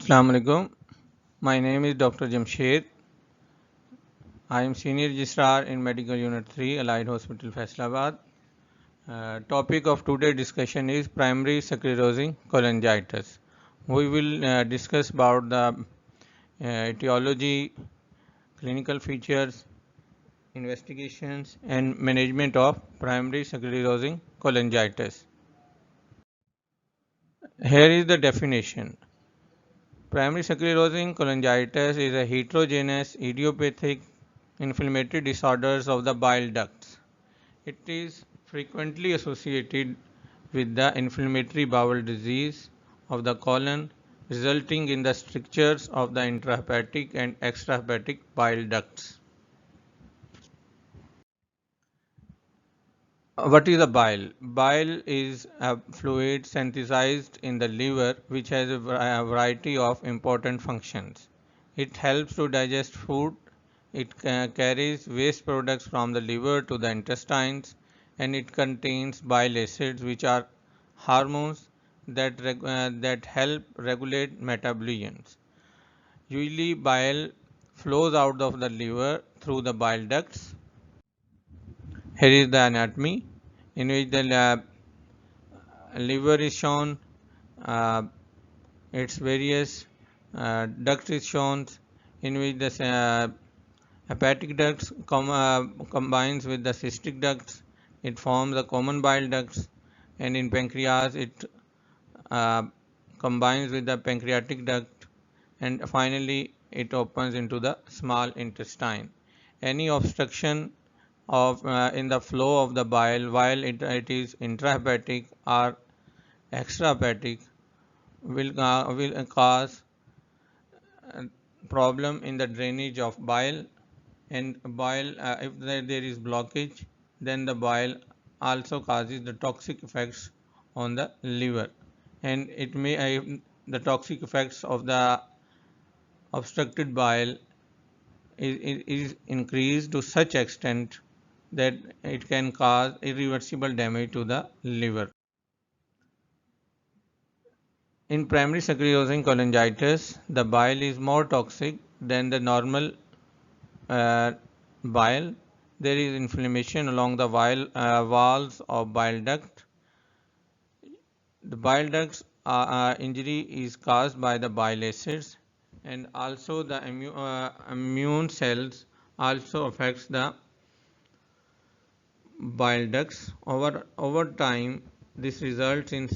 Assalamu alaikum. My name is Dr. Jamshed. I am Senior Registrar in Medical Unit 3, Allied Hospital, Faisalabad. Topic of today's discussion is primary sclerosing cholangitis. We will discuss about the etiology, clinical features, investigations, and management of primary sclerosing cholangitis. Here is the definition. Primary sclerosing cholangitis is a heterogeneous idiopathic inflammatory disorders of the bile ducts. It is frequently associated with the inflammatory bowel disease of the colon, resulting in the strictures of the intrahepatic and extrahepatic bile ducts. What is a bile? Bile is a fluid synthesized in the liver which has a variety of important functions. It helps to digest food, it carries waste products from the liver to the intestines, and it contains bile acids which are hormones that help regulate metabolisms. Usually bile flows out of the liver through the bile ducts. Here is the anatomy in which the liver is shown, uh, its various ducts is shown, in which the hepatic ducts combines with the cystic ducts, it forms the common bile ducts, and in pancreas it uh, combines with the pancreatic duct, and finally it opens into the small intestine. Any obstruction of in the flow of the bile while it is intrahepatic or extrahepatic will cause problem in the drainage of bile, and bile if there is blockage, then the bile also causes the toxic effects on the liver, and it may the toxic effects of the obstructed bile is increased to such extent that it can cause irreversible damage to the liver. In primary sclerosing cholangitis, the bile is more toxic than the normal uh, bile. There is inflammation along the walls of bile duct. The bile ducts injury is caused by the bile acids, and also the immune cells also affects the bile ducts. Over time, this results in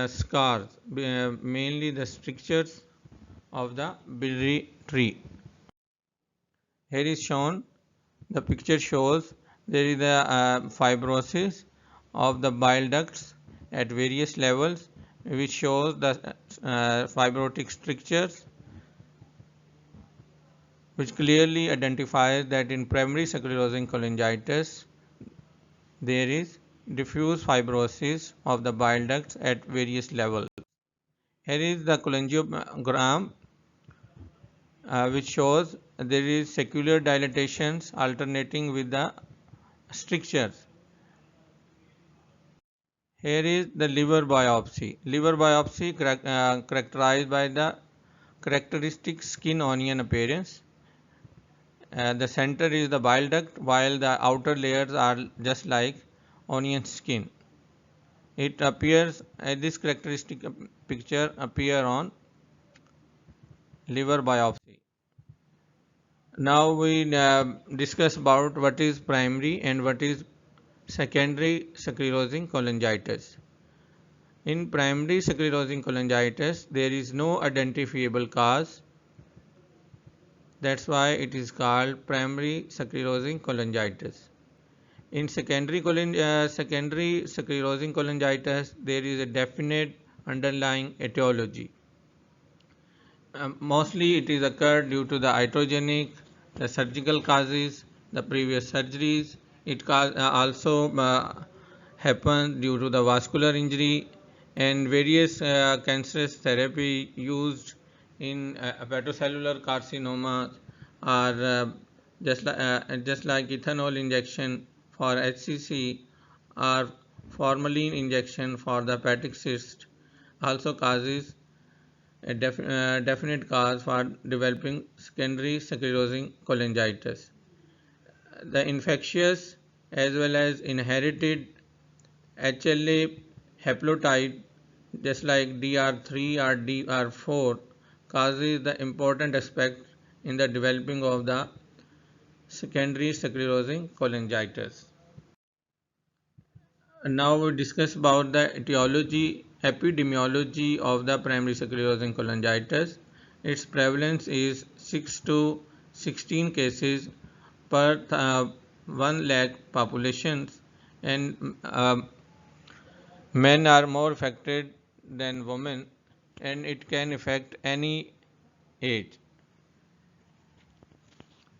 scars, mainly the strictures of the biliary tree. Here is shown, the picture shows there is a fibrosis of the bile ducts at various levels, which shows the fibrotic strictures, which clearly identifies that in primary sclerosing cholangitis there is diffuse fibrosis of the bile ducts at various levels. Here is the cholangiogram, which shows there is secular dilatations alternating with the strictures. Here is the liver biopsy. Liver biopsy characterized by the characteristic skin onion appearance. The center is the bile duct, while the outer layers are just like onion skin. It appears, this characteristic picture appear on liver biopsy. Now we discuss about what is primary and what is secondary sclerosing cholangitis. In primary sclerosing cholangitis, there is no identifiable cause. That's why it is called primary sclerosing cholangitis. In secondary sclerosing cholangitis, there is a definite underlying etiology. Mostly it is occurred due to the iatrogenic, the surgical causes, the previous surgeries. It also happens due to the vascular injury and various cancerous therapy used in hepatocellular carcinoma, or just like ethanol injection for HCC or formalin injection for the hepatic cyst also causes a definite cause for developing secondary sclerosing cholangitis. The infectious as well as inherited HLA haplotype, just like DR3 or DR4, causes the important aspect in the developing of the secondary sclerosing cholangitis. Now we discuss about the epidemiology of the primary sclerosing cholangitis. Its prevalence is 6 to 16 cases per 1 lakh populations, and men are more affected than women, and it can affect any age.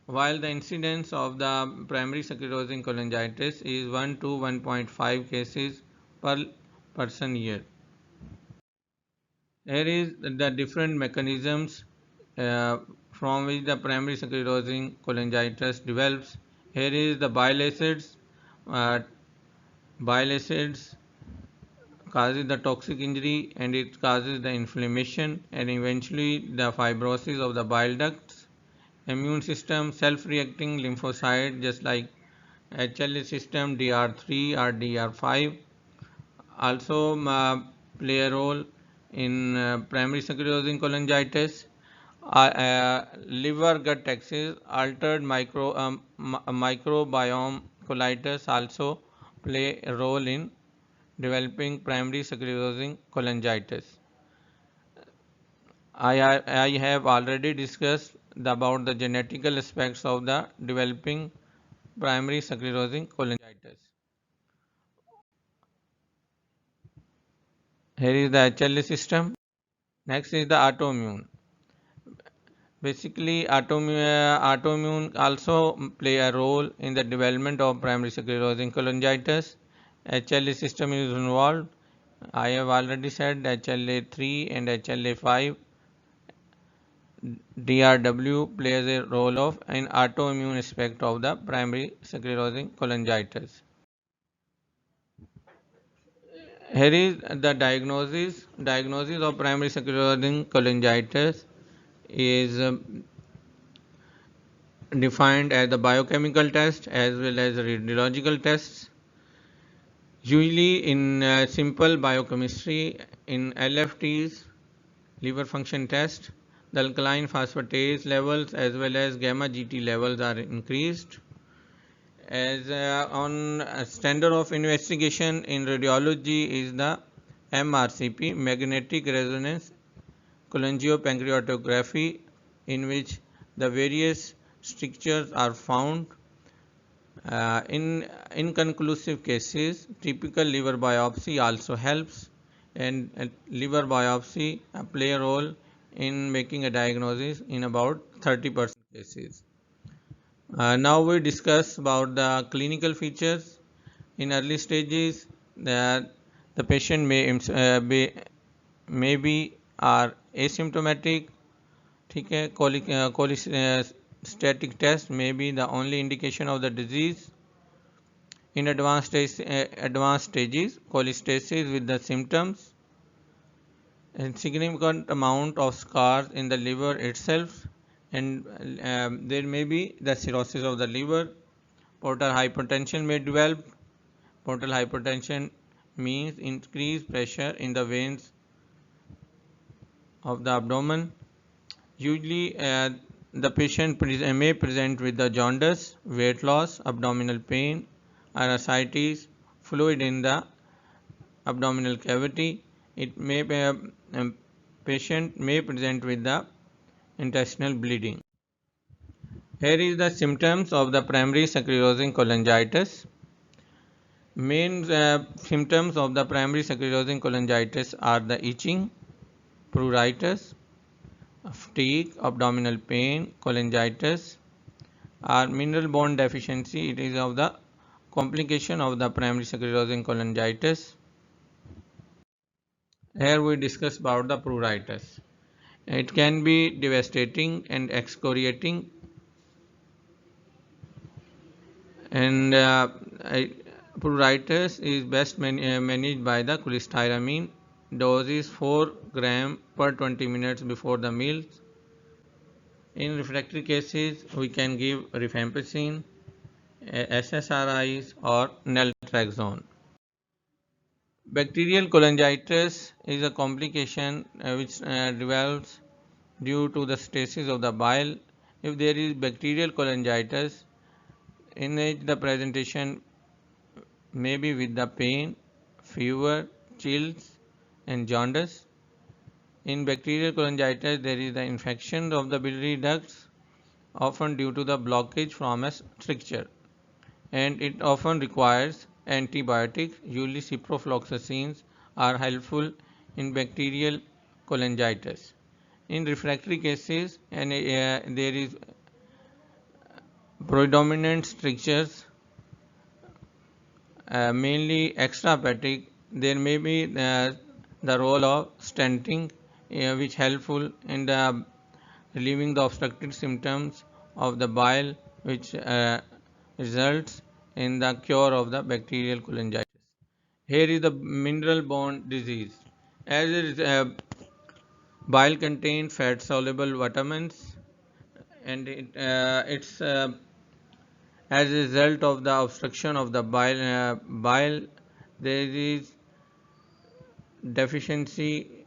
While the incidence of the primary sclerosing cholangitis is 1 to 1.5 cases per person year. Here is the different mechanisms uh, from which the primary sclerosing cholangitis develops. Here is the bile acids. Uh, Bile acids causes the toxic injury, and it causes the inflammation and eventually the fibrosis of the bile ducts. Immune system, self-reacting lymphocyte, just like HLA system, DR3 or DR5, also play a role in primary sclerosing cholangitis. Liver gut axis, altered microbiome colitis also play a role in developing primary sclerosing cholangitis. I have already discussed about the genetical aspects of the developing primary sclerosing cholangitis. Here is the HLA system. Next is the autoimmune. Basically, autoimmune also play a role in the development of primary sclerosing cholangitis. HLA system is involved. I have already said HLA3 and HLA5. DRW plays a role of an autoimmune aspect of the primary sclerosing cholangitis. Here is the diagnosis. Diagnosis of primary sclerosing cholangitis is defined as the biochemical test as well as radiological tests. Usually in simple biochemistry, in LFTs, liver function test, the alkaline phosphatase levels as well as gamma GT levels are increased. As on standard of investigation in radiology is the MRCP, magnetic resonance cholangiopancreatography, in which the various strictures are found. In inconclusive cases, typical liver biopsy also helps, and liver biopsy play a role in making a diagnosis in about 30% cases. Now we discuss about the clinical features. In early stages, the patient may be are asymptomatic. ठीक है, cholestatic test may be the only indication of the disease. In advanced stages, cholestasis with the symptoms and significant amount of scars in the liver itself, and there may be the cirrhosis of the liver. Portal hypertension may develop. Portal hypertension means increased pressure in the veins of the abdomen. Usually, the patient may present with the jaundice, weight loss, abdominal pain, or ascites, fluid in the abdominal cavity. It may be patient may present with the intestinal bleeding. Here is the symptoms of the primary sclerosing cholangitis. Main symptoms of the primary sclerosing cholangitis are the itching, pruritus, fatigue, abdominal pain, cholangitis, or mineral bone deficiency. It is of the complication of the primary sclerosing cholangitis. Here we discuss about the pruritus. It can be devastating and excoriating, and pruritus is best managed by the cholestyramine Dose is 4 gram per 20 minutes before the meals. In refractory cases, we can give rifampicin, SSRIs or naltrexone. Bacterial cholangitis is a complication which develops due to the stasis of the bile. If there is bacterial cholangitis, in it the presentation may be with the pain, fever, chills and jaundice. In bacterial cholangitis, there is the infection of the biliary ducts, often due to the blockage from a stricture, and it often requires antibiotics. Usually ciprofloxacins are helpful in bacterial cholangitis. In refractory cases, and there is predominant strictures, mainly extrahepatic, there may be the role of stenting, which helpful in the relieving the obstructive symptoms of the bile, which results in the cure of the bacterial cholangitis. Here is the mineral borne disease. As it is, bile contains fat soluble vitamins, and it's as a result of the obstruction of the bile, there is deficiency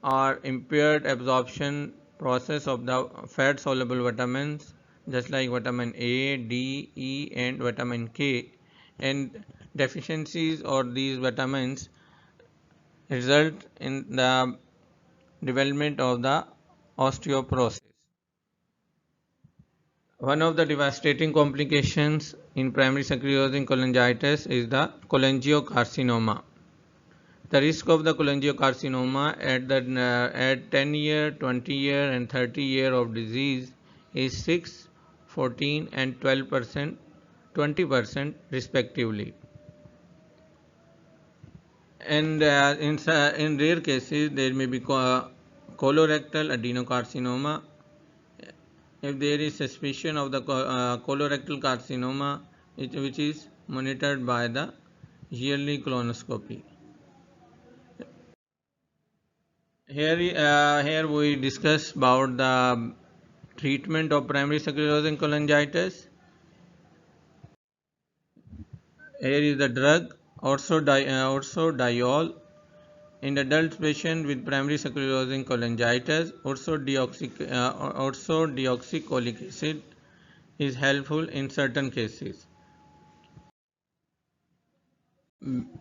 or impaired absorption process of the fat soluble vitamins, just like vitamin A, D, E and vitamin K, and deficiencies of these vitamins result in the development of the osteoporosis. One of the devastating complications in primary sclerosing cholangitis is the cholangiocarcinoma. The risk of the cholangiocarcinoma at 10 year, 20 year and 30 year of disease is 6, 14 and 12%, 20% respectively. And in rare cases there may be colorectal adenocarcinoma. If there is suspicion of the colorectal carcinoma, which is monitored by the yearly colonoscopy. Here we discuss about the treatment of primary sclerosing cholangitis. Here is the drug ursodiol. In adult patient with primary sclerosing cholangitis, ursodeoxycholic acid is helpful in certain cases.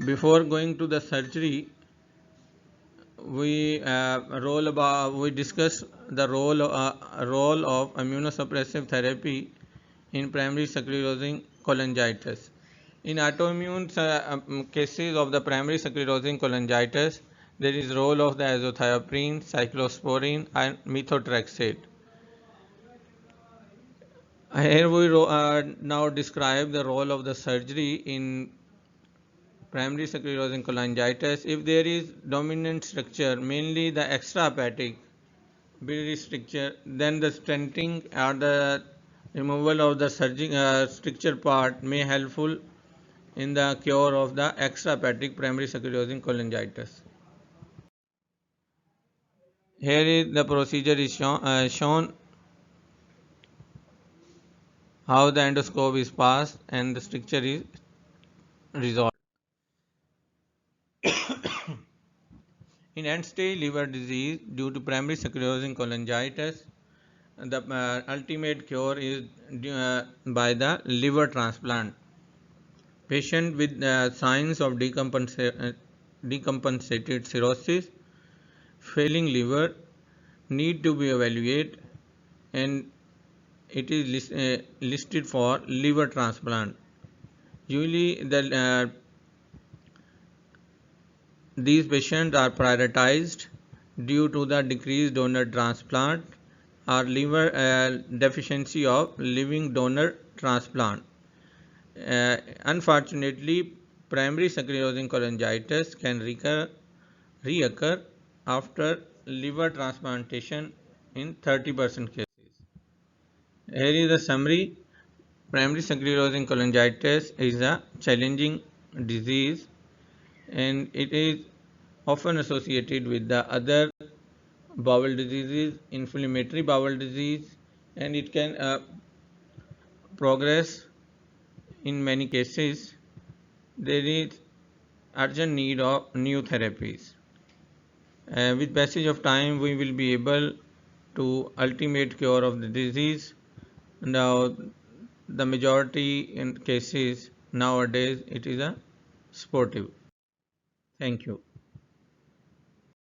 Before going to the surgery, we discuss the role of immunosuppressive therapy in primary sclerosing cholangitis. In autoimmune cases of the primary sclerosing cholangitis, there is role of the azathioprine, cyclosporine and methotrexate. Here we now describe the role of the surgery in primary sclerosing cholangitis. If there is dominant structure, mainly the extrahepatic biliary stricture, then the stenting or the removal of the stricture part may helpful in the cure of the extrahepatic primary sclerosing cholangitis. Here is the procedure is shown how the endoscope is passed and the stricture is resolved. In end-stage liver disease due to primary sclerosing cholangitis, the ultimate cure is by the liver transplant. Patient with signs of decompensated cirrhosis, failing liver need to be evaluated, and it is listed for liver transplant. Usually these patients are prioritized due to the decreased donor transplant or liver deficiency of living donor transplant. Unfortunately, primary sclerosing cholangitis can reoccur after liver transplantation in 30% cases. Here is a summary. Primary sclerosing cholangitis is a challenging disease, and it is often associated with the other bowel diseases, inflammatory bowel disease, and it can progress in many cases. There is urgent need of new therapies. With passage of time, we will be able to ultimate cure of the disease. Now, the majority in cases nowadays it is a sportive. Thank you.